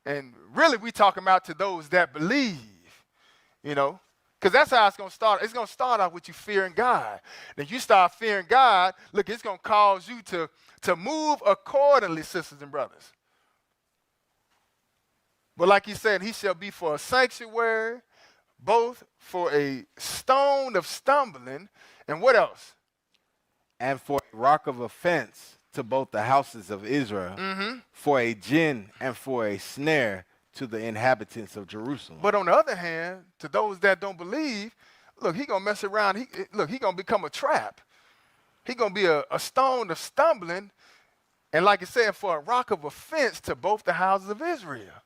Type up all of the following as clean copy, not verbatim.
And really, we talking about to those that believe, you know, because that's how it's going to start. It's going to start off with you fearing God. Then you start fearing God, look, it's going to cause you to move accordingly, sisters and brothers. But like he said, he shall be for a sanctuary, both for a stone of stumbling, and what else? And for a rock of offense to both the houses of Israel, for a gin and for a snare to the inhabitants of Jerusalem. But on the other hand, to those that don't believe, look, he going to mess around. He going to become a trap. He going to be a stone of stumbling, and like it said, for a rock of offense to both the houses of Israel.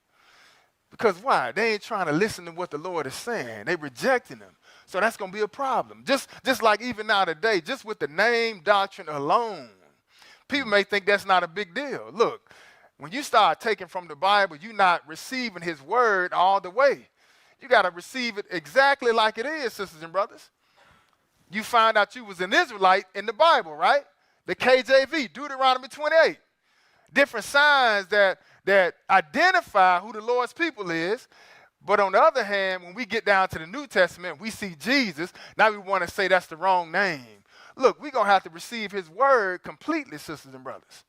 Because why? They ain't trying to listen to what the Lord is saying. They rejecting him. So that's going to be a problem. Just like even now today, just with the name doctrine alone, people may think that's not a big deal. Look, when you start taking from the Bible, you're not receiving his word all the way. You got to receive it exactly like it is, sisters and brothers. You find out you was an Israelite in the Bible, right? The KJV, Deuteronomy 28. Different signs that identify who the Lord's people is. But on the other hand, when we get down to the New Testament, we see Jesus. Now we want to say that's the wrong name. Look, we're going to have to receive his word completely, sisters and brothers.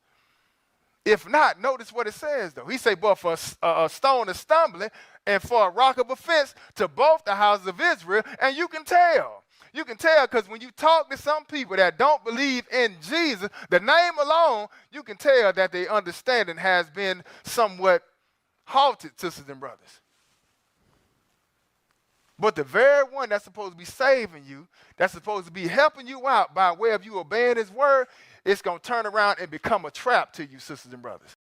If not, notice what it says, though. He say, but for a stone of stumbling and for a rock of offense to both the houses of Israel. And you can tell. You can tell because when you talk to some people that don't believe in Jesus, the name alone, you can tell that their understanding has been somewhat halted, sisters and brothers. But the very one that's supposed to be saving you, that's supposed to be helping you out by way of you obeying his word, it's going to turn around and become a trap to you, sisters and brothers.